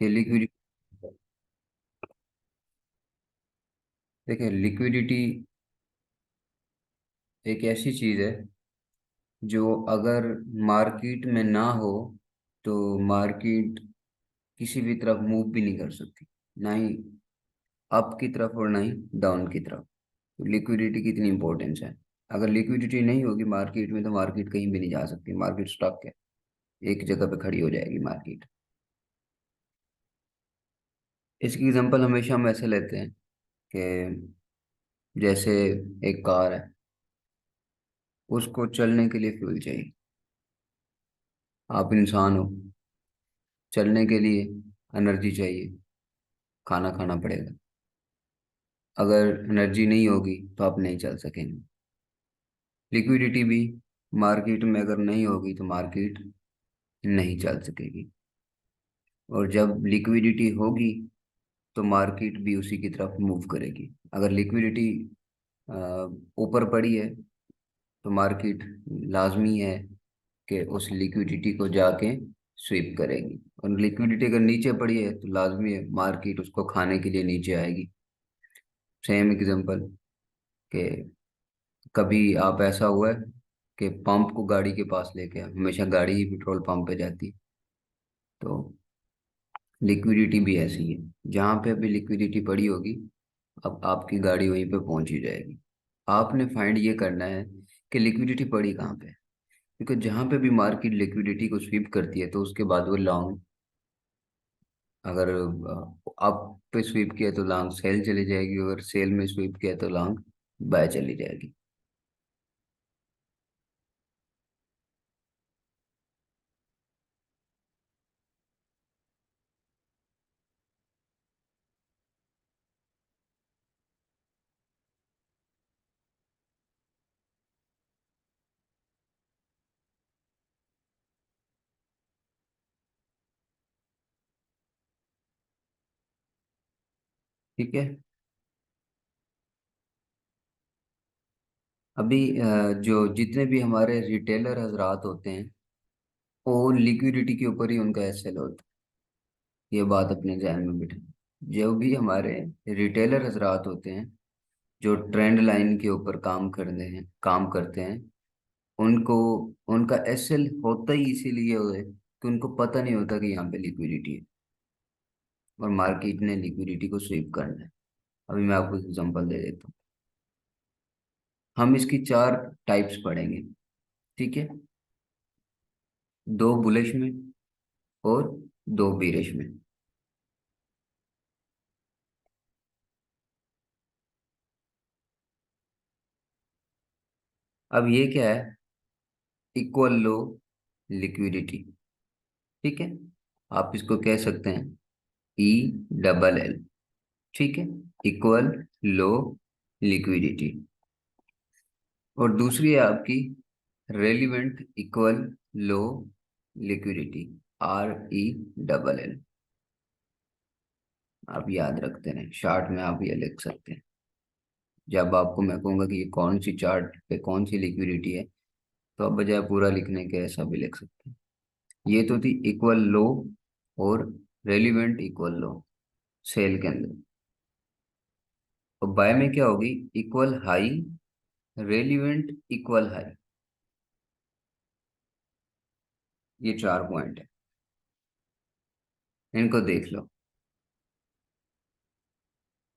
ये लिक्विडिटी, देखिए लिक्विडिटी एक ऐसी चीज है जो अगर मार्केट में ना हो तो मार्केट किसी भी तरफ मूव भी नहीं कर सकती, ना ही अप की तरफ और ना ही डाउन की तरफ। तो लिक्विडिटी की इतनी इंपॉर्टेंस है। अगर लिक्विडिटी नहीं होगी मार्केट में तो मार्केट कहीं भी नहीं जा सकती, मार्केट स्टॉक है, एक जगह पे खड़ी हो जाएगी मार्केट। इसकी एग्जांपल हमेशा हम ऐसे लेते हैं कि जैसे एक कार है, उसको चलने के लिए फ्यूल चाहिए। आप इंसान हो, चलने के लिए एनर्जी चाहिए, खाना खाना पड़ेगा। अगर एनर्जी नहीं होगी तो आप नहीं चल सकेंगे। लिक्विडिटी भी मार्केट में अगर नहीं होगी तो मार्केट नहीं चल सकेगी। और जब लिक्विडिटी होगी तो मार्केट भी उसी की तरफ मूव करेगी। अगर लिक्विडिटी ऊपर पड़ी है तो मार्केट लाजमी है कि उस लिक्विडिटी को जाके स्वीप करेगी, और लिक्विडिटी अगर नीचे पड़ी है तो लाजमी है मार्केट उसको खाने के लिए नीचे आएगी। सेम एग्जांपल कि कभी आप ऐसा हुआ है कि पंप को गाड़ी के पास लेके आए, हमेशा गाड़ी ही पेट्रोल पंप पे जाती है। तो लिक्विडिटी भी ऐसी है, जहाँ पे अभी लिक्विडिटी पड़ी होगी अब आपकी गाड़ी वहीं पे पहुंच ही जाएगी। आपने फाइंड ये करना है कि लिक्विडिटी पड़ी कहाँ पे है। क्योंकि जहाँ पे भी मार्केट लिक्विडिटी को स्वीप करती है तो उसके बाद वो लॉन्ग, अगर अप पे स्वीप किया तो लॉन्ग सेल चली जाएगी, अगर सेल में स्वीप किया तो लॉन्ग बाय चली जाएगी। ठीक है। अभी जो जितने भी हमारे रिटेलर हजरात होते हैं वो लिक्विडिटी के ऊपर ही उनका एसेल होता है। ये बात अपने ध्यान में बिठा, जो भी हमारे रिटेलर हजरात होते हैं जो ट्रेंड लाइन के ऊपर काम करते हैं, उनको उनका एसेल होता ही इसीलिए है कि उनको पता नहीं होता कि यहाँ पे लिक्विडिटी है और मार्केट ने लिक्विडिटी को स्वीप करना है। अभी मैं आपको एग्जांपल दे देता हूँ। हम इसकी चार टाइप्स पढ़ेंगे, ठीक है। दो बुलिश में और दो बीरिश में। अब ये क्या है, इक्वल लो लिक्विडिटी, ठीक है। आप इसको कह सकते हैं ई डबल एल, ठीक है। Equal low liquidity. और दूसरी है आपकी relevant equal low liquidity, R E double L. आप याद रखते हैं, शार्ट में आप ये लिख सकते हैं। जब आपको मैं कहूंगा कि ये कौन सी चार्ट पे कौन सी लिक्विडिटी है तो आप बजाय पूरा लिखने के ऐसा भी लिख सकते हैं। ये तो थी इक्वल लो और रेलिवेंट इक्वल लो सेल के अंदर। और बाय में क्या होगी, equal high relevant equal high. ये चार पॉइंट है, इनको देख लो।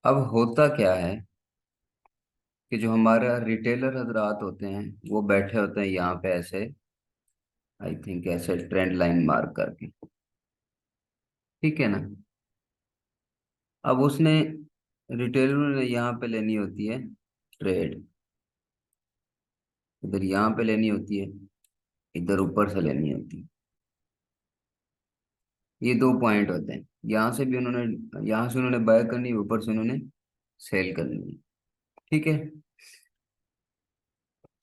अब होता क्या है कि जो हमारा रिटेलर हजरात होते हैं वो बैठे होते हैं यहाँ पे ऐसे, आई थिंक ऐसे ट्रेंड लाइन मार्क करके, ठीक है ना। अब उसने रिटेलर ने यहाँ पे लेनी होती है ट्रेड, इधर यहाँ पे लेनी होती है, इधर ऊपर से लेनी होती है। ये दो पॉइंट होते हैं, यहाँ से भी उन्होंने, यहाँ से उन्होंने बाय करनी है, ऊपर से उन्होंने सेल करनी है, ठीक है।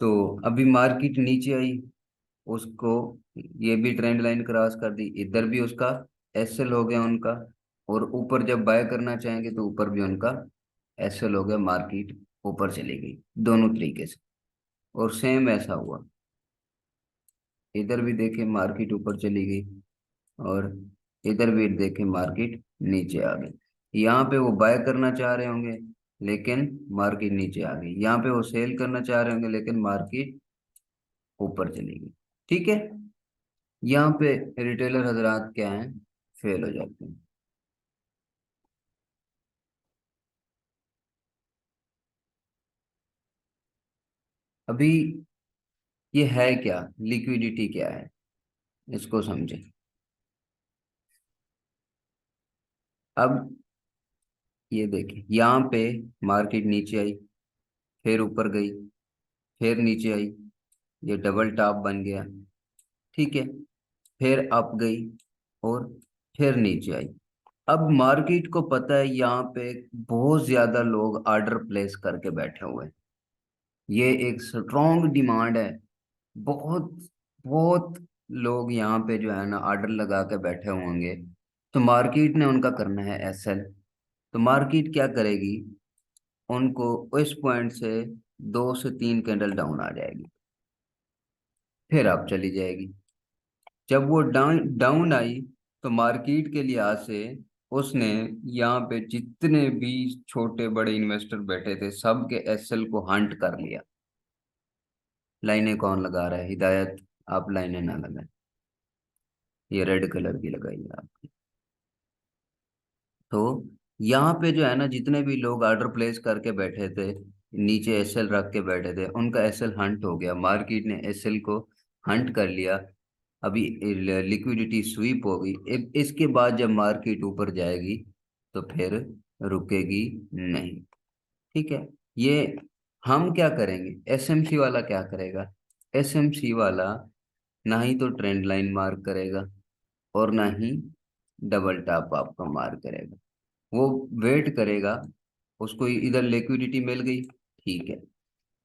तो अभी मार्केट नीचे आई, उसको ये भी ट्रेंड लाइन क्रॉस कर दी, इधर भी उसका एसएल हो गया उनका। और ऊपर जब बाय करना चाहेंगे तो ऊपर भी उनका एसएल हो गया, मार्केट ऊपर चली गई दोनों तरीके से। और सेम ऐसा हुआ, इधर भी देखे मार्केट ऊपर चली गई और इधर भी देखे मार्केट नीचे आ गई। यहाँ पे वो बाय करना चाह रहे होंगे, लेकिन मार्केट नीचे आ गई। यहाँ पे वो सेल करना चाह रहे होंगे, लेकिन मार्केट ऊपर चली गई। ठीक है। यहाँ पे रिटेलर हजरात क्या हैं, फेल हो जाते हैं। अभी ये है क्या, लिक्विडिटी क्या है, इसको समझे। अब ये देखिए, यहाँ पे मार्केट नीचे आई, फिर ऊपर गई, फिर नीचे आई, ये डबल टॉप बन गया। ठीक है। फिर अप गई, और फिर नीचे आई। अब मार्केट को पता है यहाँ पे बहुत ज्यादा लोग ऑर्डर प्लेस करके बैठे हुए हैं। ये एक स्ट्रॉन्ग डिमांड है। बहुत बहुत लोग यहाँ पे जो है ना ऑर्डर लगा के बैठे होंगे। तो मार्केट ने उनका करना है एसएल। तो मार्केट क्या करेगी, उनको इस पॉइंट से 2 से 3 कैंडल डाउन आ जाएगी, फिर आप चली जाएगी। जब वो डाउन डाउन आई, तो मार्केट के लिहाज से उसने यहाँ पे जितने भी छोटे बड़े इन्वेस्टर बैठे थे सबके एसएल को हंट कर लिया। लाइनें कौन लगा रहा है, हिदायत। आप लाइनें ना लगाएं, ये रेड कलर की लगाइए आप। तो यहाँ पे जो है ना जितने भी लोग ऑर्डर प्लेस करके बैठे थे, नीचे एसएल रख के बैठे थे, उनका एसएल हंट हो गया। मार्केट ने एसएल को हंट कर लिया। अभी लिक्विडिटी स्वीप हो गई। इसके बाद जब मार्केट ऊपर जाएगी, तो फिर रुकेगी नहीं। ठीक है। ये हम क्या करेंगे, एसएमसी वाला क्या करेगा। एसएमसी वाला ना ही तो ट्रेंड लाइन मार्क करेगा, और ना ही डबल टॉप आपका मार्क करेगा। वो वेट करेगा, उसको इधर लिक्विडिटी मिल गई, ठीक है।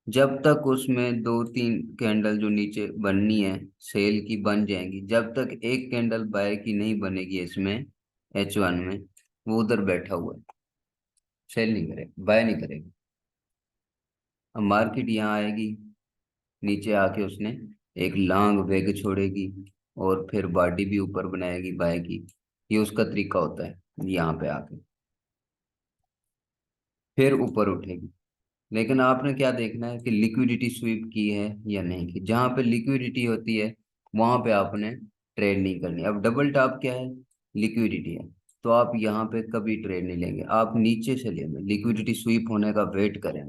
जब तक उसमें 2 3 कैंडल जो नीचे बननी है सेल की बन जाएंगी, जब तक एक कैंडल बाय की नहीं बनेगी इसमें, H1 में, वो उधर बैठा हुआ है, सेल नहीं करेगा, बाय नहीं करेगा। अब मार्केट यहाँ आएगी, नीचे आके उसने एक लॉन्ग वेग छोड़ेगी, और फिर बॉडी भी ऊपर बनाएगी बाय की। ये उसका तरीका होता है, यहाँ पे आके फिर ऊपर उठेगी। लेकिन आपने क्या देखना है कि लिक्विडिटी स्वीप की है या नहीं की। जहां पे लिक्विडिटी होती है वहां पे आपने ट्रेड नहीं करनी। अब डबल टॉप क्या है, लिक्विडिटी है। तो आप यहाँ पे कभी ट्रेड नहीं लेंगे, आप नीचे से लेंगे, लिक्विडिटी स्वीप होने का वेट करें।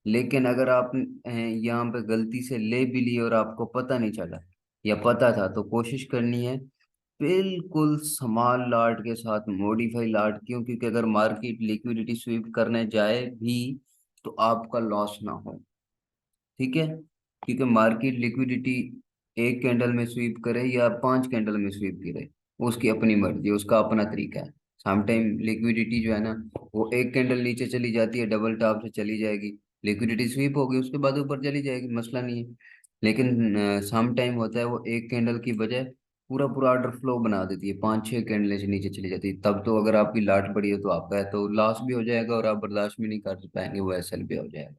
लेकिन अगर आप यहाँ पे गलती से ले भी लिए और आपको पता नहीं चला, या पता था, तो कोशिश करनी है बिल्कुल स्मॉल लॉट के साथ, मॉडिफाई लॉट। क्यों, क्योंकि अगर मार्केट लिक्विडिटी स्वीप करने जाए भी तो आपका लॉस ना हो। ठीक है। क्योंकि मार्केट लिक्विडिटी एक कैंडल में स्वीप करे या 5 कैंडल में स्वीप करे, उसकी अपनी मर्जी, उसका अपना तरीका है। सम टाइम लिक्विडिटी जो है ना, वो एक कैंडल नीचे चली जाती है, डबल टॉप से चली जाएगी, लिक्विडिटी स्वीप होगी, उसके बाद ऊपर चली जाएगी, मसला नहीं है। लेकिन सम टाइम होता है वो एक कैंडल की बजाय पूरा पूरा ऑर्डर फ्लो बना देती है, 5 6 कैंडल से नीचे चली जाती है। तब तो अगर आपकी लाट पड़ी है तो आपका है तो लॉस भी हो जाएगा, और आप बर्दाश्त भी नहीं कर पाएंगे, वो एसएल भी हो जाएगा।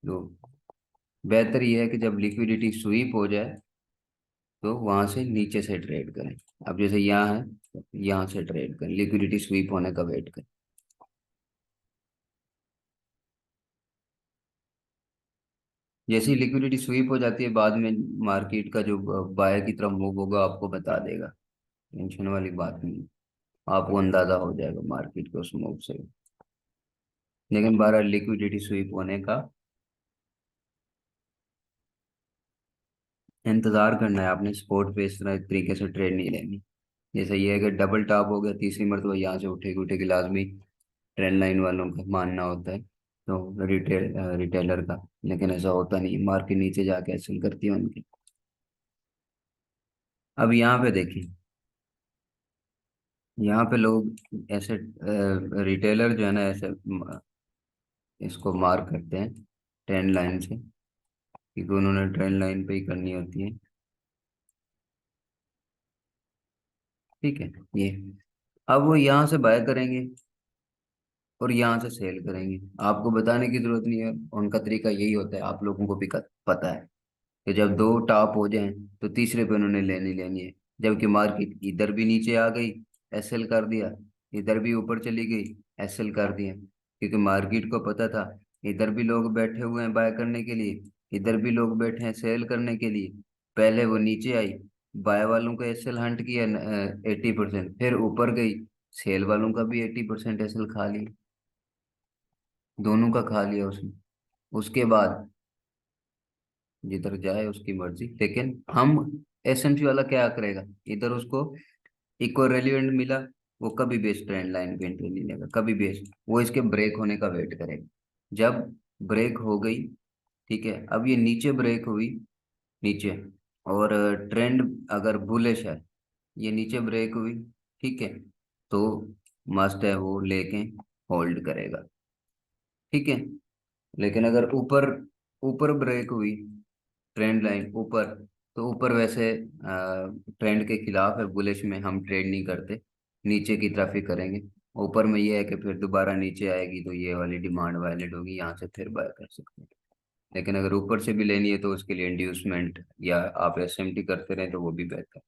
तो बेहतर यह है कि जब लिक्विडिटी स्वीप हो जाए तो वहां से नीचे से ट्रेड करें। अब जैसे यहाँ है, तो यहाँ से ट्रेड करें, लिक्विडिटी स्वीप होने का वेट करें। जैसे ही लिक्विडिटी स्वीप हो जाती है, बाद में मार्केट का जो बाय की तरफ मूव होगा आपको बता देगा, टेंशन वाली बात नहीं है। आपको अंदाजा हो जाएगा मार्केट के उस मूव से। लेकिन 12 लिक्विडिटी स्वीप होने का इंतजार करना है आपने, स्पॉट पे इस तरह तरीके से ट्रेड नहीं लेनी। जैसे ये है कि डबल टॉप हो गया, तीसरी मरतबा यहाँ से उठेगी उठेगी लाजमी, ट्रेंड लाइन वालों का मानना होता है, तो रिटेलर का। लेकिन ऐसा होता नहीं, मार्केट नीचे जाके हासिल करती है उनकी। अब यहाँ पे देखिए, यहाँ पे लोग ऐसे रिटेलर जो है ना ऐसे इसको मार्क करते हैं ट्रेंड लाइन से, क्योंकि उन्होंने ट्रेंड लाइन पे ही करनी होती है। ठीक है। ये अब वो यहाँ से बाय करेंगे और यहाँ से सेल करेंगे, आपको बताने की जरूरत नहीं है, उनका तरीका यही होता है, आप लोगों को भी पता है। तो जब दो टॉप हो जाएं तो तीसरे पे उन्होंने लेनी लेनी है। जबकि मार्केट इधर भी नीचे आ गई, एसएल कर दिया, इधर भी ऊपर चली गई, एसएल कर दिया, क्योंकि मार्केट को पता था इधर भी लोग बैठे हुए हैं बाय करने के लिए, इधर भी लोग बैठे हैं सेल करने के लिए। पहले वो नीचे आई, बाय वालों का एसएल हंट किया 80%, फिर ऊपर गई, सेल वालों का भी 80% एसएल खा लिया, दोनों का खा लिया उसने। उसके बाद जिधर जाए उसकी मर्जी, लेकिन हम एसएमसी वाला क्या करेगा, इधर उसको इक्वल रेलिवेंट मिला, वो कभी भी इस ट्रेंड लाइन पे एंट्री नहीं लेगा, कभी भी वो इसके ब्रेक होने का वेट करेगा। जब ब्रेक हो गई, ठीक है, अब ये नीचे ब्रेक हुई, नीचे, और ट्रेंड अगर बुलिश है, ये नीचे ब्रेक हुई, ठीक है, तो मस्ट है वो लेके होल्ड करेगा, ठीक है। लेकिन अगर ऊपर ऊपर ब्रेक हुई, ट्रेंड लाइन ऊपर, तो ऊपर वैसे ट्रेंड के खिलाफ है, बुलिश में हम ट्रेड नहीं करते, नीचे की तरफ ही करेंगे। ऊपर में ये है कि फिर दोबारा नीचे आएगी तो ये वाली डिमांड वायलेट होगी, यहाँ से फिर बाय कर सकते हैं। लेकिन अगर ऊपर से भी लेनी है तो उसके लिए इंड्यूसमेंट या आप एसएमटी करते रहे तो वो भी बेहतर।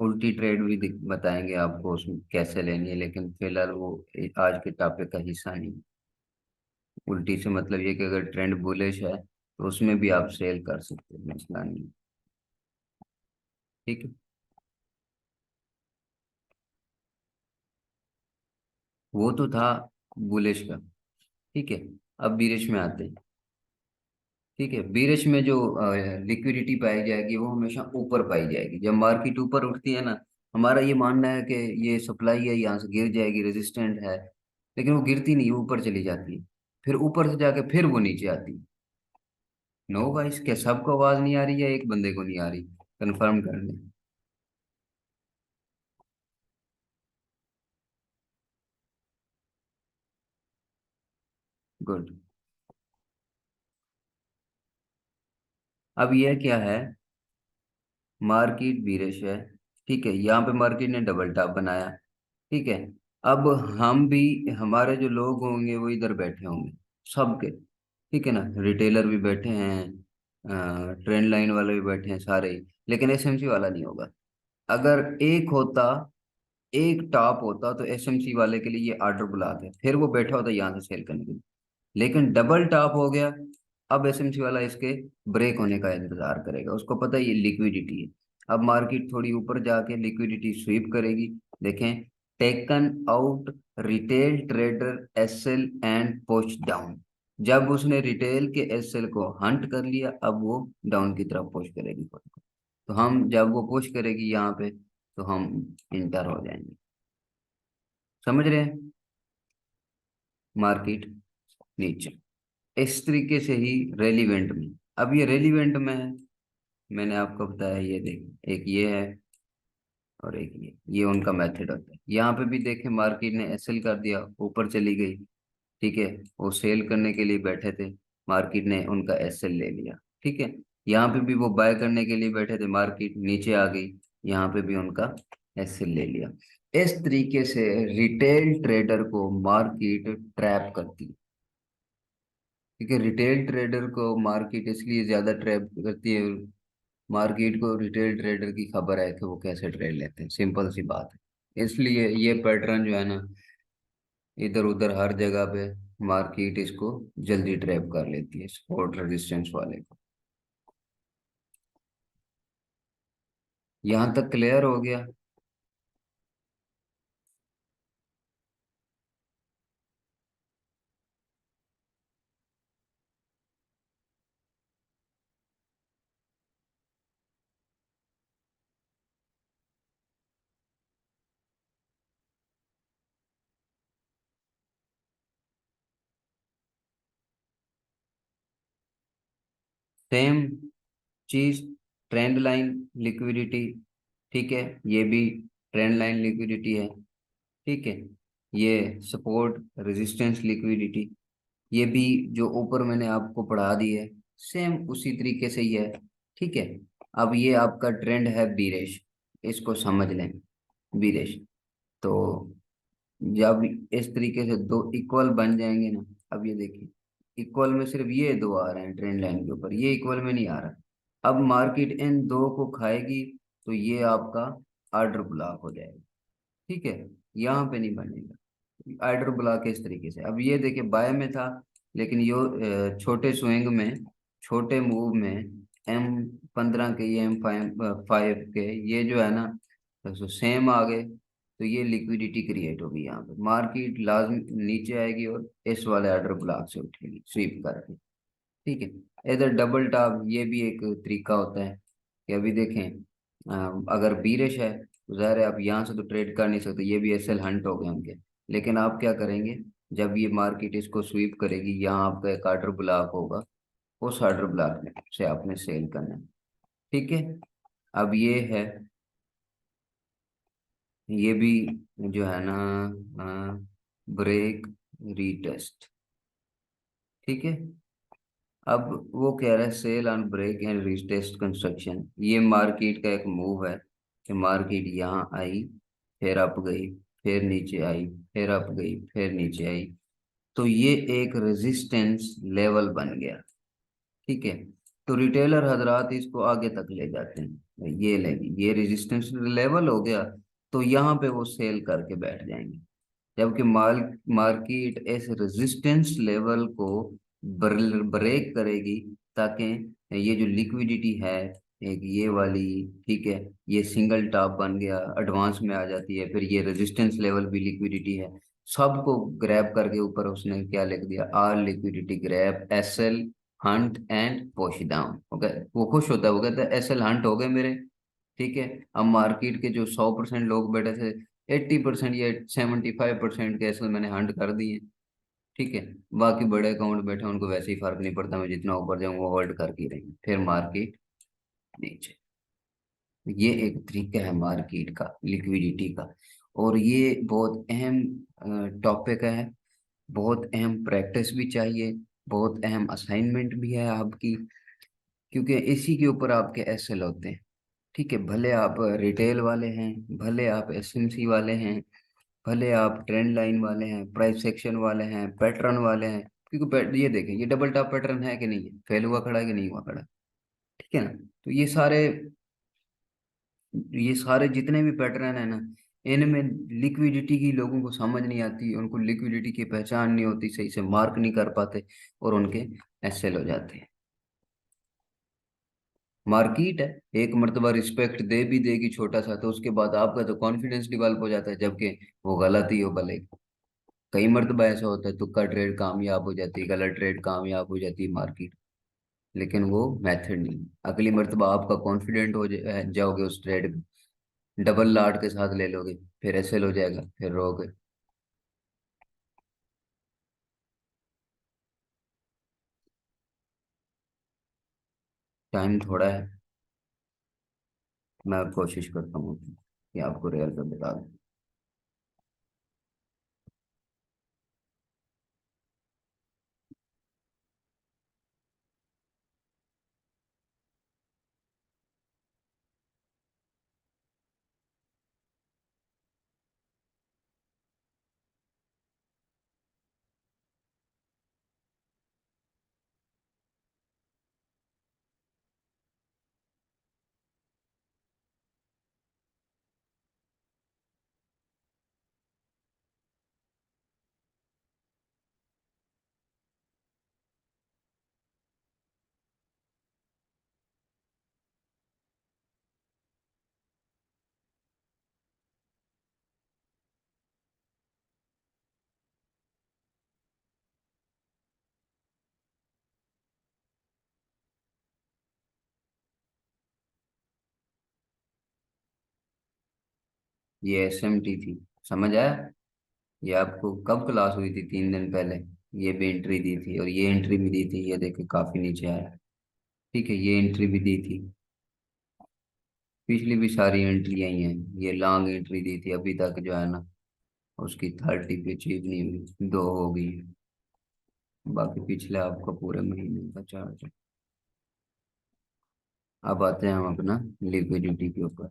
उल्टी ट्रेड भी बताएंगे आपको उसमें कैसे लेनी है, लेकिन फिलहाल वो आज के टॉपिक का हिस्सा नहीं है। उल्टी से मतलब ये कि अगर ट्रेंड बुलिश है तो उसमें भी आप सेल कर सकते हैं, मसला नहीं। ठीक है, वो तो था बुलिश का, ठीक है। अब बीरिश में आते हैं, ठीक है। बीरिश में जो लिक्विडिटी पाई जाएगी वो हमेशा ऊपर पाई जाएगी, जब मार्केट ऊपर उठती है ना, हमारा ये मानना है कि ये सप्लाई है, यहाँ से गिर जाएगी, रेजिस्टेंट है, लेकिन वो गिरती नहीं, वो ऊपर चली जाती है, फिर ऊपर से जाके फिर वो नीचे आती है। नो गाइस, क्या सबको आवाज नहीं आ रही है, एक बंदे को नहीं आ रही? कंफर्म कर लें। गुड। अब यह क्या है, मार्केट बीरिश है, ठीक है, यहाँ पे मार्केट ने डबल टॉप बनाया, ठीक है। अब हम भी, हमारे जो लोग होंगे वो इधर बैठे होंगे, सबके, ठीक है ना, रिटेलर भी बैठे हैं, ट्रेंड लाइन वाले भी बैठे हैं सारे ही, लेकिन एसएमसी वाला नहीं होगा। अगर एक होता, एक टॉप होता तो एसएमसी वाले के लिए ये ऑर्डर बुलाते, फिर वो बैठा होता यहाँ से सेल करने के लिए। लेकिन डबल टॉप हो गया, अब एसएमसी वाला इसके ब्रेक होने का इंतजार करेगा, उसको पता है ये लिक्विडिटी है। अब मार्केट थोड़ी ऊपर जाके लिक्विडिटी स्वीप करेगी, देखें, taken out retail trader SL and push down. जब उसने रिटेल के एसएल को हंट कर लिया, अब वो डाउन की तरफ पुश करेगी खुद को। तो हम जब वो पुश करेगी यहाँ पे, तो हम इंटर हो जाएंगे। समझ रहे हैं? मार्केट नीचे, इस तरीके से ही रेलिवेंट में। अब ये रेलिवेंट में है, मैंने आपको बताया, ये देख, एक ये है और एक ये उनका मेथड होता है। यहाँ पे भी देखें, मार्केट ने एसएल कर दिया, ऊपर चली गई, ठीक है, वो सेल करने के लिए बैठे थे, मार्केट ने उनका एसएल ले लिया, ठीक है। यहाँ पे भी वो बाय करने के लिए बैठे थे, मार्केट नीचे आ गई, यहाँ पे भी उनका एसएल ले लिया। इस तरीके से रिटेल ट्रेडर को मार्केट ट्रैप करती है, क्योंकि रिटेल ट्रेडर को मार्केट इसलिए ज्यादा ट्रैप करती है, मार्केट को रिटेल ट्रेडर की खबर है कि वो कैसे ट्रेड लेते हैं, सिंपल सी बात है। इसलिए ये पैटर्न जो है ना, इधर उधर हर जगह पे मार्केट इसको जल्दी ट्रैप कर लेती है, सपोर्ट रेजिस्टेंस वाले को। यहाँ तक क्लियर हो गया? सेम चीज, ट्रेंड लाइन लिक्विडिटी, ठीक है, ये भी ट्रेंड लाइन लिक्विडिटी है, ठीक है। ये सपोर्ट रेजिस्टेंस लिक्विडिटी, ये भी जो ऊपर मैंने आपको पढ़ा दी है, सेम उसी तरीके से ही है, ठीक है। अब ये आपका ट्रेंड है बीरेश, इसको समझ लें, बीरेश। तो जब इस तरीके से दो इक्वल बन जाएंगे ना, अब ये देखिए, इक्वल में सिर्फ ये दो आ रहे हैं ट्रेंड लाइन के ऊपर, ये इक्वल में नहीं आ रहा। अब मार्केट इन दो को खाएगी तो ये आपका आर्डर ब्लॉक हो जाएगा। ठीक है, यहाँ पे नहीं बनेगा आर्डर ब्लॉक इस तरीके से। अब ये देखिए बाय में था, लेकिन यो छोटे स्विंग में, छोटे मूव में, M15 के, ये M5 के, ये जो है ना, तो सेम आ गए, तो ये लिक्विडिटी क्रिएट होगी यहाँ पे, मार्केट लाजम नीचे आएगी और इस वाले ऑर्डर ब्लॉक से उठेगी स्वीप करके। ठीक है, इधर डबल टॉप, ये भी एक तरीका होता है कि अभी देखें, अगर बीरिश है तो ज़ाहिर है आप यहाँ से तो ट्रेड कर नहीं सकते, ये भी एसएल हंट हो गए होंगे। लेकिन आप क्या करेंगे, जब ये मार्केट इसको स्वीप करेगी, यहाँ आपका एक ऑर्डर ब्लॉक होगा, उस ऑर्डर ब्लॉक से आपने सेल करना है। ठीक है, अब ये है, ये भी जो है ना, ब्रेक रीटेस्ट। ठीक है, अब वो कह रहा है sell on break and retest construction, ये मार्केट का एक मूव है कि मार्केट यहाँ आई, फिर अप गई, फिर नीचे आई, फिर अप गई, फिर नीचे आई, तो ये एक रेजिस्टेंस लेवल बन गया। ठीक है, तो रिटेलर हजरात इसको आगे तक ले जाते हैं, ये लेंगे, ये रेजिस्टेंस लेवल हो गया, तो यहाँ पे वो सेल करके बैठ जाएंगे। जबकि मार्केट इस रेजिस्टेंस लेवल को ब्रेक करेगी, ताकि ये जो लिक्विडिटी है, एक ये वाली, ठीक है, ये सिंगल टॉप बन गया, एडवांस में आ जाती है, फिर ये रेजिस्टेंस लेवल भी लिक्विडिटी है, सबको ग्रैब करके ऊपर उसने क्या लिख दिया, are liquidity grab SL hunt and push down. Okay, वो खुश होता है, वो कहता है एसएल हंट हो गए मेरे। ठीक है, अब मार्केट के जो 100% लोग बैठे थे, 80% या 75% के असल मैंने हंट कर दिए। ठीक है, बाकी बड़े अकाउंट बैठे उनको वैसे ही फर्क नहीं पड़ता, मैं जितना ऊपर जाऊँ वो होल्ड करके रहेंगे, फिर मार्केट नीचे। ये एक तरीका है मार्केट का, लिक्विडिटी का। और ये बहुत अहम टॉपिक है, बहुत अहम प्रैक्टिस भी चाहिए, बहुत अहम असाइनमेंट भी है आपकी, क्योंकि इसी के ऊपर आपके एसएल होते हैं। ठीक है, भले आप रिटेल वाले हैं, भले आप एसएमसी वाले हैं, भले आप ट्रेंड लाइन वाले हैं, प्राइस सेक्शन वाले हैं, पैटर्न वाले हैं, क्योंकि ये देखें, ये डबल टॉप पैटर्न है कि नहीं है, फेल हुआ खड़ा है कि नहीं हुआ खड़ा। ठीक है ना, तो ये सारे जितने भी पैटर्न है ना, इनमें लिक्विडिटी की लोगों को समझ नहीं आती, उनको लिक्विडिटी की पहचान नहीं होती, सही से मार्क नहीं कर पाते, और उनके एसएल हो जाते हैं। मार्केट है, एक मर्तबा रिस्पेक्ट दे भी देगी छोटा सा, तो उसके बाद आपका तो कॉन्फिडेंस डिवेल्प हो जाता है, जबकि वो गलत ही हो भले। कई मर्तबा ऐसा होता है, तुक्का ट्रेड कामयाब हो जाती है, गलत ट्रेड कामयाब हो जाती है मार्केट, लेकिन वो मेथड नहीं। अगली मर्तबा आपका कॉन्फिडेंट जाओगे उस ट्रेड में, डबल लॉट के साथ ले लोगे, फिर एसएल हो जाएगा, फिर रोगे। टाइम थोड़ा है, मैं कोशिश करता हूँ कि आपको रियल पे बता दूं। ये एसएमटी थी, समझ आया? ये आपको कब क्लास हुई थी, 3 दिन पहले। ये भी एंट्री दी थी, और ये एंट्री भी दी थी, ये देखिए काफी नीचे आया। ठीक है, ये एंट्री भी दी थी, पिछली भी सारी एंट्री आई हैं, ये लॉन्ग एंट्री दी थी, अभी तक जो है ना उसकी 30 पे अचीव नहीं हुई, दो हो गई है। बाकी पिछले आपका पूरे महीने का चार्ज है। अब आते हैं हम अपना लिक्विडिटी के ऊपर।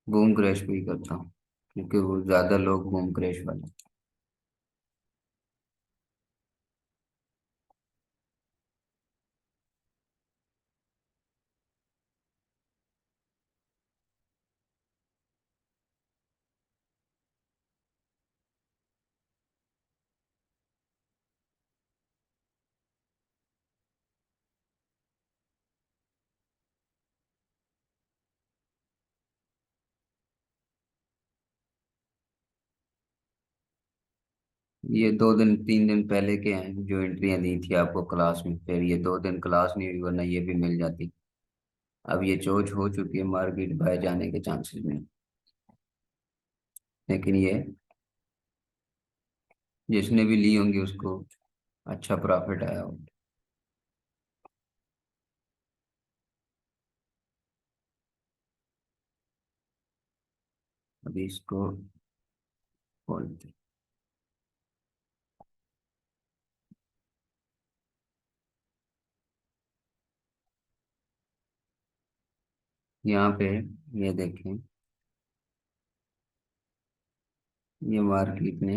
बूम क्रैश पे ही करता हूँ, क्योंकि वो ज्यादा लोग बूम क्रैश वाले। ये 2 दिन 3 दिन पहले के हैं जो एंट्रियां दी थी आपको क्लास में, फिर ये 2 दिन क्लास नहीं हुई, वरना ये भी मिल जाती। अब ये चोच हो चुकी है, मार्केट बाय जाने के चांसेस में। लेकिन ये जिसने भी ली होंगी उसको अच्छा प्रॉफिट आया होगा। अभी इसको खोलते। यहाँ पे ये देखें, ये मार्केट ने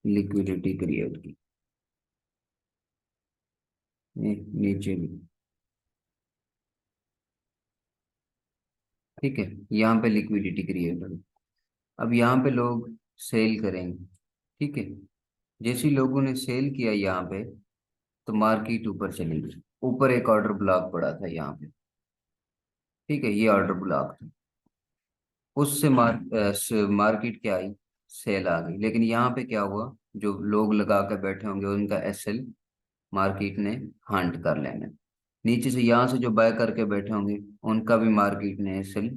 लिक्विडिटी क्रिएट की। नीचे भी, ठीक है, यहाँ पे लिक्विडिटी क्रिएट होगी। अब यहाँ पे लोग सेल करेंगे, ठीक है। जैसे ही लोगों ने सेल किया यहाँ पे, तो मार्केट ऊपर चली गई। ऊपर एक ऑर्डर ब्लॉक पड़ा था यहाँ पे, ठीक है, ये ऑर्डर ब्लॉक था। उससे मार्केट क्या आई, सेल आ गई। लेकिन यहाँ पे क्या हुआ, जो लोग लगा के बैठे होंगे उनका एसएल मार्केट ने हंट कर लेना। नीचे से यहाँ से जो बाय करके बैठे होंगे उनका भी मार्केट ने एसएल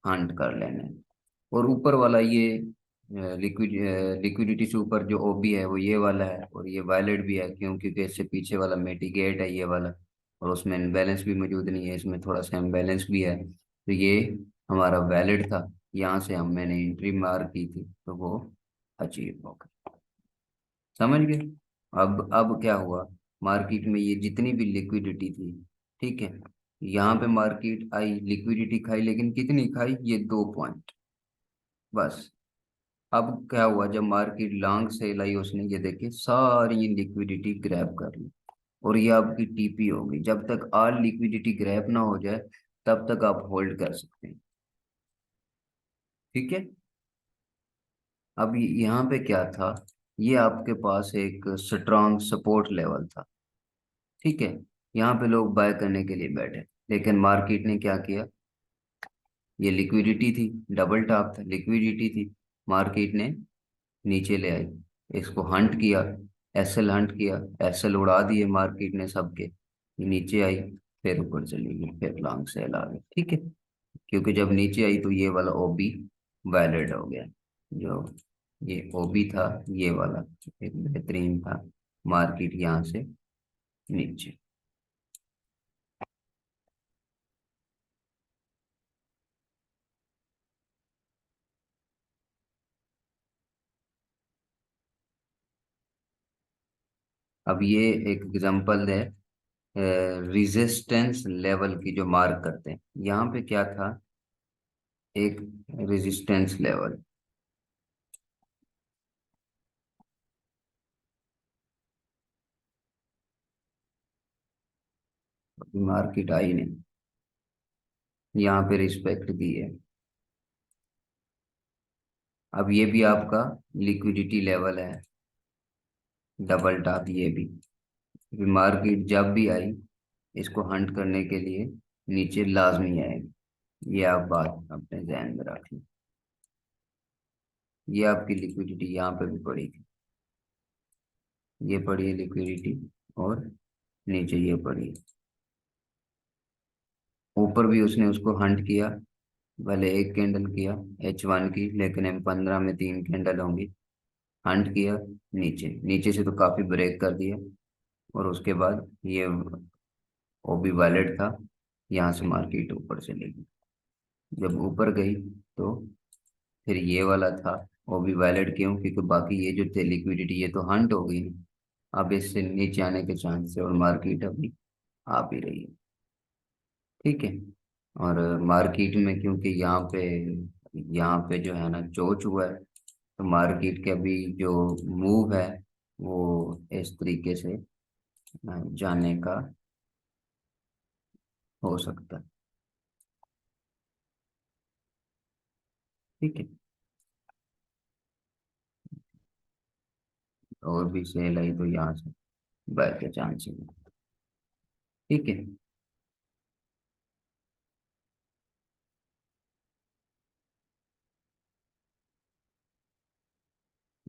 हंट कर लेना है। और ऊपर वाला ये लिक्विडिटी से ऊपर जो ओबी है वो ये वाला है, और ये वायलेट भी है, क्योंकि इससे पीछे वाला मिटिगेट है ये वाला। और उसमें इम्बैलेंस भी मौजूद नहीं है, इसमें थोड़ा सा इम्बैलेंस भी है। तो ये हमारा वैलिड था। यहाँ से हम मैंने एंट्री मार की थी, तो वो अचीव हो गई। समझ गए? अब क्या हुआ, मार्केट में ये जितनी भी लिक्विडिटी थी, ठीक है, यहाँ पे मार्केट आई, लिक्विडिटी खाई, लेकिन कितनी खाई, ये 2 पॉइंट बस। अब क्या हुआ, जब मार्केट लॉन्ग सेल आई, उसने ये देखिए सारी लिक्विडिटी ग्रैब कर ली, और ये आपकी टीपी हो गई। जब तक ऑल लिक्विडिटी ग्रैब ना हो जाए, तब तक आप होल्ड कर सकते हैं, ठीक है। अब यहाँ पे क्या था, ये आपके पास एक स्ट्रॉन्ग सपोर्ट लेवल था, ठीक है। यहाँ पे लोग बाय करने के लिए बैठे, लेकिन मार्केट ने क्या किया, ये लिक्विडिटी थी, डबल टॉप था, लिक्विडिटी थी, मार्केट ने नीचे ले आई, इसको हंट किया, एसएल हंट किया, एसएल उड़ा दिए मार्केट ने सबके। ये नीचे आई, फिर ऊपर चली गई, फिर लॉन्ग सेल आ गई, ठीक है। क्योंकि जब नीचे आई तो ये वाला ओबी वैलिड हो गया। जो ये ओबी था, ये वाला एक बेहतरीन था, मार्केट यहाँ से नीचे। अब ये एक एग्जांपल है रेजिस्टेंस लेवल की, जो मार्क करते हैं। यहाँ पे क्या था, एक रेजिस्टेंस लेवल, मार्केट आई नहीं, यहाँ पे रिस्पेक्ट दी है। अब ये भी आपका लिक्विडिटी लेवल है, डबल टॉप ये भी। मार्केट जब भी आई, इसको हंट करने के लिए नीचे लाजमी आएगी। ये आप बात अपने ध्यान में रख लें। ये आपकी लिक्विडिटी यहाँ पे भी पड़ी थी, ये पड़ी है लिक्विडिटी, और नीचे ये पड़ी है। ऊपर भी उसने उसको हंट किया, भले एक कैंडल किया H1 की, लेकिन M15 में 3 कैंडल होंगी। हंट किया, नीचे नीचे से तो काफी ब्रेक कर दिया, और उसके बाद ये वो भी वैलिड था। यहाँ से मार्केट ऊपर चली गई। जब ऊपर गई तो फिर ये वाला था, वो भी वैलिड क्यों, क्योंकि बाकी ये जो थे लिक्विडिटी ये तो हंट हो गई ना। अब इससे नीचे आने के चांस है, और मार्केट अभी आ भी रही है, ठीक है। और मार्केट में क्योंकि यहाँ पे जो है ना चोच हुआ है, तो मार्केट के अभी जो मूव है वो इस तरीके से जाने का हो सकता है। ठीक है। और भी सेल आई तो यहाँ से बाय के चांस है। ठीक है।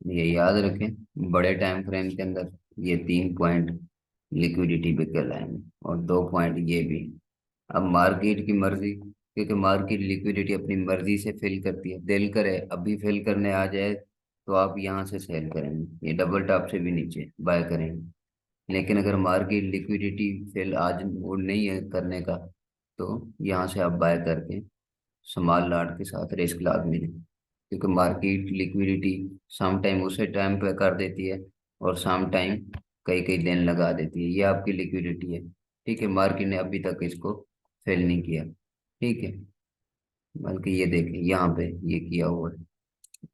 ये याद रखें, बड़े टाइम फ्रेम के अंदर ये 3 पॉइंट लिक्विडिटी पे कहलाएंगे और 2 पॉइंट ये भी। अब मार्केट की मर्जी, क्योंकि मार्केट लिक्विडिटी अपनी मर्जी से फिल करती है, दिल करे अभी फिल करने आ जाए तो आप यहाँ से सेल करेंगे, ये डबल टॉप से भी नीचे बाय करेंगे। लेकिन अगर मार्केट लिक्विडिटी फिल आज मूड नहीं है करने का, तो यहाँ से आप बाय करके स्मॉल लॉट के साथ रिस्क लाजमी है। क्योंकि मार्केट लिक्विडिटी सम टाइम उसे टाइम पे कर देती है और सम टाइम कई कई दिन लगा देती है, ये आपकी लिक्विडिटी है। ठीक है, मार्केट ने अभी तक इसको फिल नहीं किया। ठीक है, बल्कि ये देखें यहाँ पे ये किया हुआ है,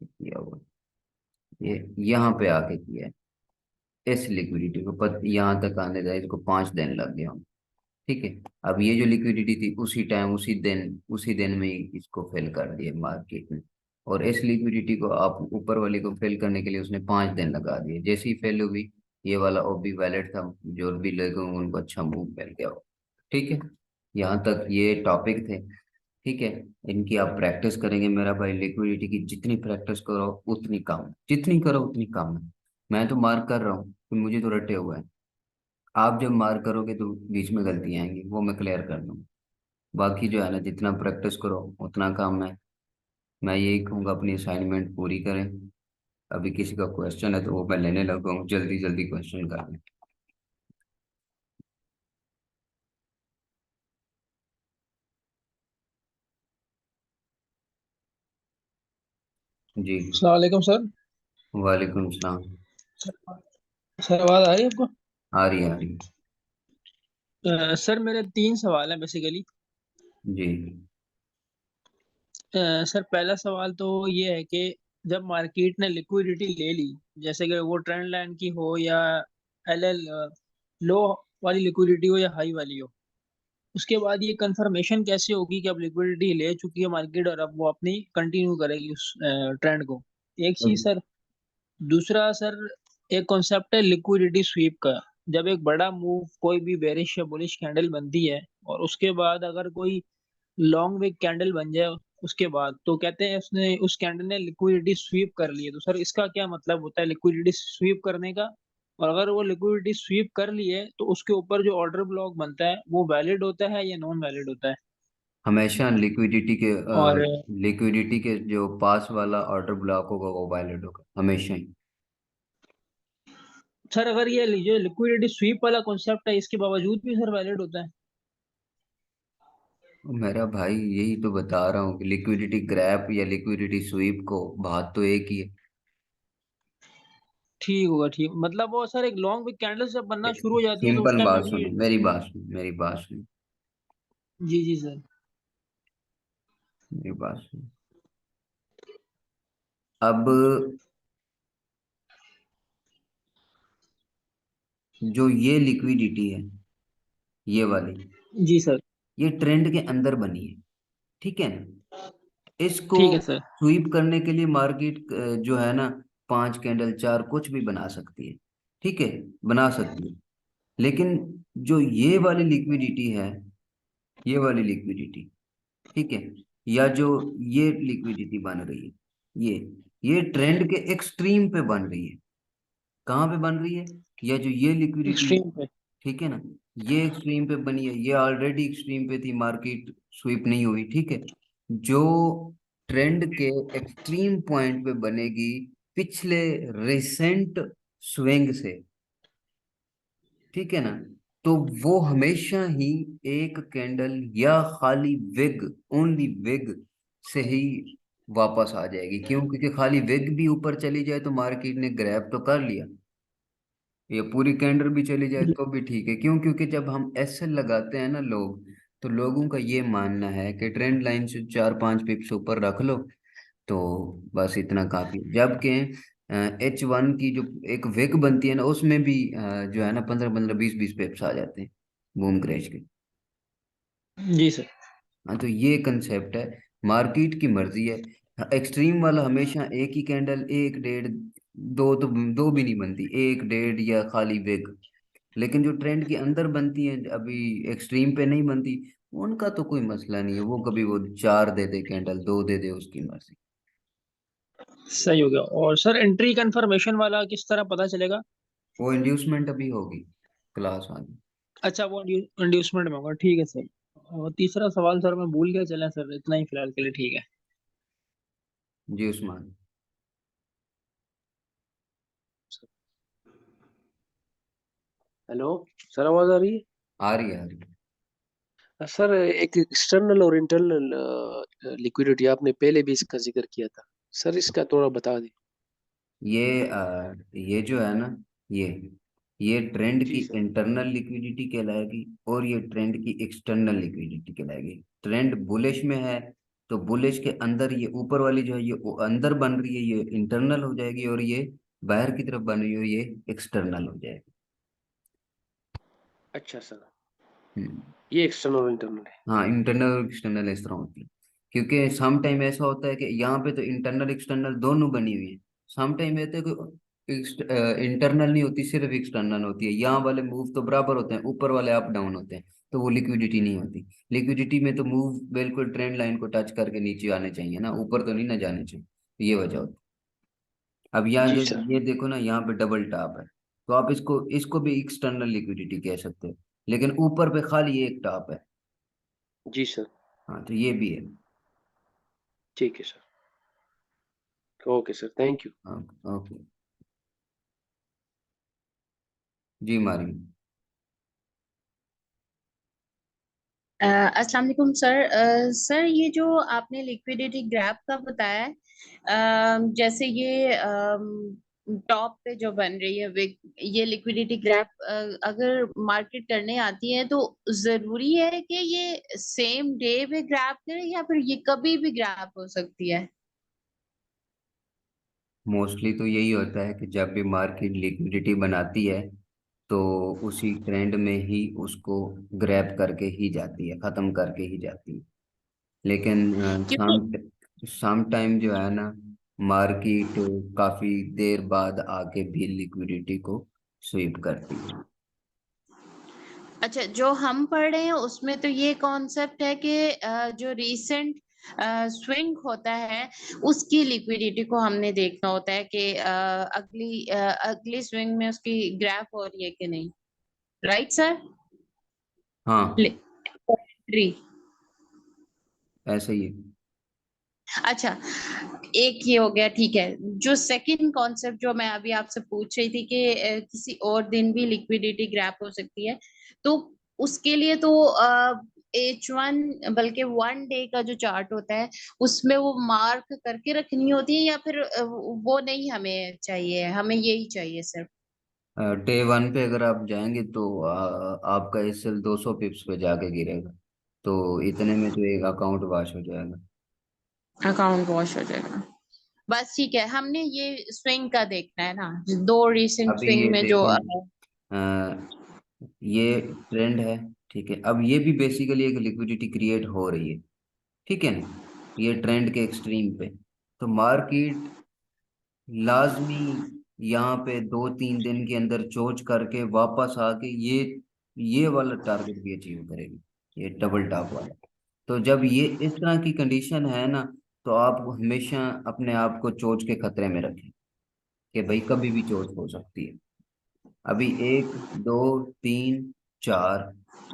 किया हुआ है, ये यहाँ पे आके किया है। इस लिक्विडिटी को यहाँ तक आने जाए इसको 5 दिन लग गया। ठीक है। अब ये जो लिक्विडिटी थी उसी टाइम उसी दिन में ही इसको फिल कर दिया मार्केट में। और इस लिक्विडिटी को आप ऊपर वाले को फिल करने के लिए उसने 5 दिन लगा दिए, जैसे ही फिल हुई ये वाला ओबी वैलेट था, जो भी लोगों को उनको अच्छा मूव मिल गया हो। ठीक है। यहाँ तक ये टॉपिक थे। ठीक है। इनकी आप प्रैक्टिस करेंगे मेरा भाई, लिक्विडिटी की जितनी प्रैक्टिस करो उतनी कम, जितनी करो उतनी कम है। मैं तो मार्क कर रहा हूँ कि मुझे तो रटे हुआ है। आप जब मार्क करोगे तो बीच में गलतियां आएंगी, वो मैं क्लियर कर दूंगा। बाकी जो है ना, जितना प्रैक्टिस करो उतना काम है। मैं यही कहूँगा अपनी असाइनमेंट पूरी करें। अभी किसी का क्वेश्चन है तो वो मैं लेने लगा हूँ, जल्दी जल्दी क्वेश्चन कर लें। जी। अस्सलाम वालेकुम सर। वालेकुम सलाम। सर आवाज़ आ रही है आपको? आ रही है, आ रही है। सर मेरे 3 सवाल हैं बेसिकली। जी। सर पहला सवाल तो ये है कि जब मार्केट ने लिक्विडिटी ले ली, जैसे कि वो ट्रेंड लाइन की हो या एलएल, लो वाली लिक्विडिटी हो या हाई वाली हो, उसके बाद ये कंफर्मेशन कैसे होगी कि अब लिक्विडिटी ले चुकी है मार्केट और अब वो अपनी कंटिन्यू करेगी उस ट्रेंड को? एक चीज अब सर। दूसरा सर, एक कॉन्सेप्ट है लिक्विडिटी स्वीप का। जब एक बड़ा मूव कोई भी बेरिश या बुलिश कैंडल बनती है और उसके बाद अगर कोई लॉन्ग विक कैंडल बन जाए उसके बाद, तो कहते हैं उसने उस कैंडल ने लिक्विडिटी स्वीप कर ली है। तो सर इसका क्या मतलब होता है लिक्विडिटी स्वीप करने का? और अगर वो लिक्विडिटी स्वीप कर ली है तो उसके ऊपर जो ऑर्डर ब्लॉक बनता है वो वैलिड होता है या नॉन वैलिड होता है? हमेशा और लिक्विडिटी के जो पास वाला ऑर्डर ब्लॉक होगा वो वायलेट होगा हमेशा ही। सर अगर ये जो लिक्विडिटी स्वीप वाला कॉन्सेप्ट है इसके बावजूद भी सर वैलिड होता है? मेरा भाई यही तो बता रहा हूँ कि लिक्विडिटी ग्रैप या लिक्विडिटी स्वीप को बात तो एक ही है। ठीक होगा, ठीक। मतलब वो सर एक लॉन्ग विक कैंडल जब बनना शुरू हो जाती है तो उस सिंपल टाइम बात पे भी? सुनो, मेरी बात सुनो, मेरी बात सुनो, जी जी सर। मेरी बात सुनो। अब जो ये लिक्विडिटी है, ये वाली, जी सर। ये ट्रेंड के अंदर बनी है। ठीक है ना। इसको ठीक है सर। स्वीप करने के लिए मार्केट जो है ना 5 कैंडल, चार, कुछ भी बना सकती है। ठीक है, बना सकती है। लेकिन जो ये वाली लिक्विडिटी है, ये वाली लिक्विडिटी, ठीक है, या जो ये लिक्विडिटी बन रही है, ये ये ट्रेंड के एक्सट्रीम पे बन रही है। कहाँ पे बन रही है? या जो ये लिक्विडिटी, एक्सट्रीम पे। ठीक है ना, ये एक्सट्रीम पे बनी है, ये ऑलरेडी एक्सट्रीम पे थी, मार्केट स्वीप नहीं हुई। ठीक है। जो ट्रेंड के एक्सट्रीम पॉइंट पे बनेगी पिछले रिसेंट स्विंग से, ठीक है ना, तो वो हमेशा ही एक कैंडल या खाली विग, ओनली विग से ही वापस आ जाएगी। क्यों? क्योंकि खाली विग भी ऊपर चली जाए तो मार्केट ने ग्रैब तो कर लिया, ये पूरी कैंडल भी चली जाए जी तो भी ठीक है। क्यों? क्योंकि जब हम एसएल लगाते हैं ना लोग, तो लोगों का ये मानना है कि ट्रेंड लाइन से 4-5 पिप्स ऊपर रख लो तो बस इतना काफी, जबकि H1 की जो एक विक बनती है ना, उसमें भी जो है ना 15-15 20-20 पिप्स आ जाते हैं बूम क्रैश के। जी सर। हाँ, तो ये कंसेप्ट है, मार्केट की मर्जी है। एक्सट्रीम वाला हमेशा एक ही कैंडल, एक डेढ़, दो तो दो भी नहीं बनती, एक डेढ़ या खाली विग। लेकिन जो ट्रेंड के अंदर बनती है अभी, एक्सट्रीम पे नहीं बनती, उनका तो कोई मसला नहीं है, वो कभी वो 4 दे दे कैंडल, 2 दे दे, उसकी मर्जी। सही हो गया। और सर एंट्री कंफर्मेशन वाला किस तरह पता चलेगा? वो इंड्यूसमेंट अभी होगी क्लास वाली। अच्छा, वो इंड्यूसमेंट में होगा, ठीक है सर। और तीसरा सवाल सर मैं भूल गया, चलें सर इतना ही फिलहाल के लिए, ठीक है। जी उस्मान। हेलो सर, आवाज आ रही आ रही है, आ रही है। है? सर, एक एक्सटर्नल और इंटरनल लिक्विडिटी आपने पहले भी इसका जिक्र किया था। सर इसका थोड़ा बता दें। ये जो है ना, ये ये ट्रेंड की जी सर। इंटरनल लिक्विडिटी कहलाएगी, और ये ट्रेंड की एक्सटर्नल लिक्विडिटी कहलाएगी। ट्रेंड बुलिश में है तो बुलिश के अंदर ये ऊपर वाली जो है, ये अंदर बन रही है, ये इंटरनल हो जाएगी, और ये बाहर की तरफ बन रही है, ये एक्सटर्नल हो जाएगी। अच्छा सर, हम्म। ये एक्सटर्नल और इंटरनल है। हाँ, इंटरनल और एक्सटर्नल इस तरह होती है, क्योंकि सम टाइम ऐसा होता है कि यहाँ पे तो इंटरनल एक्सटर्नल दोनों बनी हुई है। सम टाइम रहता है कि इंटरनल नहीं होती, सिर्फ एक्सटर्नल होती है। यहाँ वाले मूव तो बराबर होते हैं, ऊपर वाले अप डाउन होते हैं, तो वो लिक्विडिटी नहीं होती। लिक्विडिटी में तो मूव बिल्कुल ट्रेंड लाइन को टच करके नीचे आने चाहिए ना, ऊपर तो नहीं ना जाने चाहिए, तो ये वजह होती है। अब यहाँ जी जो सर। ये देखो ना, यहाँ पे डबल टॉप है, तो आप इसको इसको भी एक्सटर्नल लिक्विडिटी कह सकते हो, लेकिन ऊपर पे खाली एक टॉप है। जी सर। हाँ, तो ये भी है। ठीक है sir. Okay sir, thank you. Okay, okay. जी मारी। अस्सलाम वालेकुम सर। सर ये जो आपने लिक्विडिटी ग्राफ का बताया है, जैसे ये टॉप पे जो बन रही है विक, ये लिक्विडिटी ग्राफ अगर मार्केट करने आती है तो जरूरी है कि ये सेम डे पे ग्राफ करे या फिर ये कभी भी ग्राफ हो सकती है? मोस्टली तो यही होता है कि जब भी मार्केट लिक्विडिटी बनाती है तो उसी ट्रेंड में ही उसको ग्रैब करके ही जाती है, खत्म करके ही जाती है। लेकिन क्योंकि शाम टाइम जो है ना, मार्केट काफी देर बाद आके भी लिक्विडिटी को स्वीप करती है। अच्छा, जो हम पढ़ रहे हैं उसमें तो ये कॉन्सेप्ट है कि जो रीसेंट स्विंग होता है उसकी लिक्विडिटी को हमने देखना होता है कि अगली स्विंग में उसकी ग्राफ हो रही है कि नहीं। Right sir? हाँ, ट्री। ऐसा ही है। अच्छा, एक ये हो गया, ठीक है। जो सेकंड कॉन्सेप्ट जो मैं अभी आपसे पूछ रही थी कि किसी और दिन भी लिक्विडिटी ग्रैप हो सकती है, तो उसके लिए तो H1 बल्कि 1 डे का जो चार्ट होता है उसमें वो मार्क करके रखनी होती है, या फिर वो नहीं हमें चाहिए, हमें यही चाहिए सिर्फ? डे वन पे अगर आप जाएंगे तो आपका एसएल 200 पिप्स पे जाके गिरेगा, तो इतने में तो एक अकाउंट वॉश हो जाएगा। अकाउंट वॉश हो जाएगा। बस ठीक है, हमने ये स्विंग का देखना है ना, दो रिसेंट अभी स्विंग ये में जो देखो, ये ट्रेंड है, ठीक है। अब ये भी बेसिकली एक लिक्विडिटी क्रिएट हो रही है, ठीक है ना, ये ट्रेंड के एक्सट्रीम पे। तो मार्केट लाजमी यहाँ पे 2-3 दिन के अंदर चोच करके वापस आके ये वाला टारगेट भी अचीव करेगी, ये डबल टॉप वाला। तो जब ये इस तरह की कंडीशन है ना, तो आप हमेशा अपने आप को चोच के खतरे में रखें कि भाई कभी भी चोट हो सकती है। अभी 1, 2, 3, 4,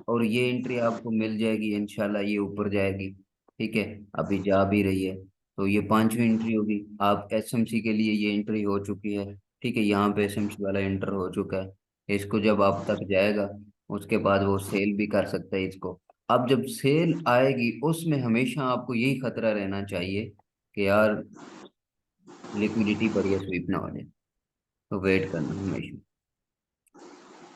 और ये एंट्री आपको मिल जाएगी इंशाल्लाह, ये ऊपर जाएगी, ठीक है। अभी जा भी रही है, तो ये पांचवी एंट्री होगी। आप एसएमसी के लिए ये एंट्री हो चुकी है, ठीक है, यहाँ पे एसएमसी वाला एंटर हो चुका है। इसको जब आप तक जाएगा, उसके बाद वो सेल भी कर सकता है इसको। अब जब सेल आएगी उसमें हमेशा आपको यही खतरा रहना चाहिए कि यार लिक्विडिटी पर ये स्वीप ना हो जाए, तो वेट करना हमेशा,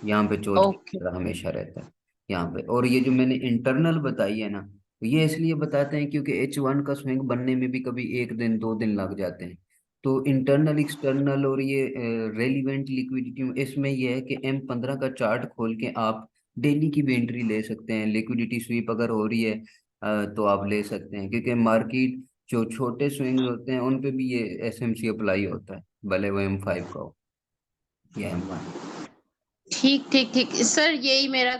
यहाँ पे चोट की ओके। खतरा हमेशा रहता है। यहाँ पे। और ये जो मैंने इंटरनल बताई है ना, तो ये इसलिए बताते हैं क्योंकि H1 का स्विंग बनने में भी कभी 1 दिन 2 दिन लग जाते हैं। तो इंटरनल एक्सटर्नल और ये रेलिवेंट लिक्विडिटी, इसमें ये है कि M15 का चार्ट खोल के आप डेली की भी एंट्री ले सकते हैं। लिक्विडिटी स्वीप अगर हो रही है तो आप ले सकते हैं, क्योंकि मार्केट जो छोटे स्विंग होते हैं उन पे भी ये SMC अप्लाई होता है, भले वो M5 का हो या M1। ठीक ठीक ठीक सर, यही मेरा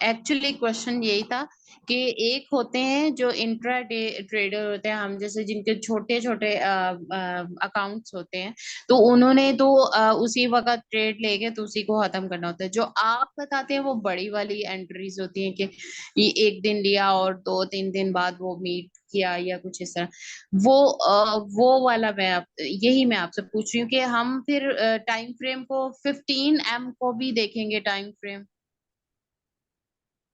एक्चुअली क्वेश्चन यही था कि एक होते हैं जो इंट्रा डे ट्रेडर होते हैं, हम जैसे जिनके छोटे छोटे अकाउंट्स होते हैं, तो उन्होंने तो उसी वक्त ट्रेड लेके तो उसी को खत्म करना होता है। जो आप बताते हैं वो बड़ी वाली एंट्रीज होती हैं कि ये एक दिन लिया और 2-3 दिन बाद वो मीट किया या कुछ इस तरह। वो वाला यही मैं आपसे पूछ रही हूँ कि हम फिर टाइम फ्रेम को 15 M को भी देखेंगे टाइम फ्रेम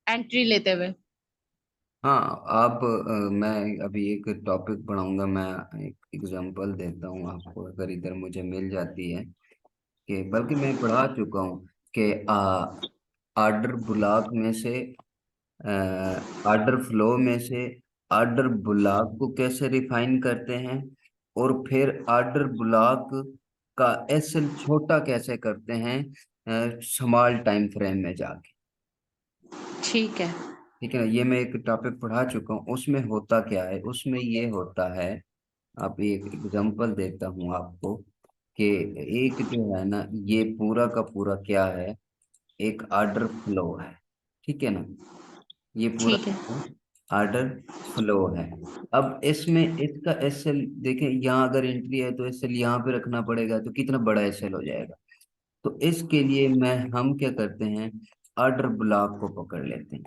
एंट्री लेते हुए। हाँ, आप मैं अभी एक टॉपिक पढ़ाऊंगा, मैं एक एग्जांपल देता हूँ आपको, अगर इधर मुझे मिल जाती है, कि बल्कि मैं पढ़ा चुका हूँ कि आर्डर ब्लॉक में से, आर्डर फ्लो में से आर्डर ब्लॉक को कैसे रिफाइन करते हैं, और फिर आर्डर ब्लॉक का SL छोटा कैसे करते हैं स्मॉल टाइम फ्रेम में जाके। ठीक है। ठीक है ना, ये मैं एक टॉपिक पढ़ा चुका हूँ। उसमें होता क्या है, उसमें ये होता है, आप एक एग्जांपल देता हूँ आपको, कि एक जो है ना, ये पूरा का पूरा क्या है, एक आर्डर फ्लो है। ठीक है ना, ये पूरा ठीक है। आर्डर फ्लो है। अब इसमें इसका SL देखें, यहाँ अगर एंट्री है तो SL यहाँ पे रखना पड़ेगा, तो कितना बड़ा SL हो जाएगा। तो इसके लिए हम क्या करते हैं, आर्डर ब्लॉक को पकड़ लेते हैं।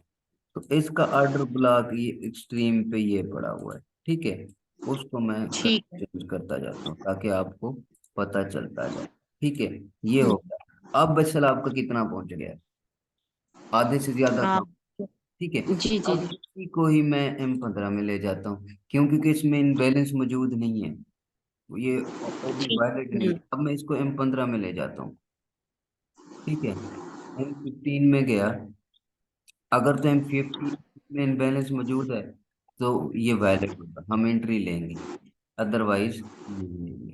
तो इसका आर्डर ब्लॉक ये एक्सट्रीम पे ये पड़ा हुआ है। ठीक है, उसको मैं ठीक है। चेंज करता जाता हूँ ताकि आपको पता चलता जाए। ठीक है, ये हम्म, हो गया। अब SL आपका कितना पहुंच गया, आधे से ज्यादा हाँ। कम। ठीक है, जी जी अब जी। इसी को ही मैं M15 में ले जाता हूँ, क्यों, क्योंकि इसमें इनबैलेंस मौजूद नहीं है, ये ओबी ठीक। वैलिड नहीं है। अब मैं इसको M15 में ले जाता हूँ। ठीक है, M15 में गया, अगर तो M15 में इनबैलेंस मौजूद है तो ये वैलिड होगा, हम एंट्री लेंगे, अदरवाइज नहीं लेंगे।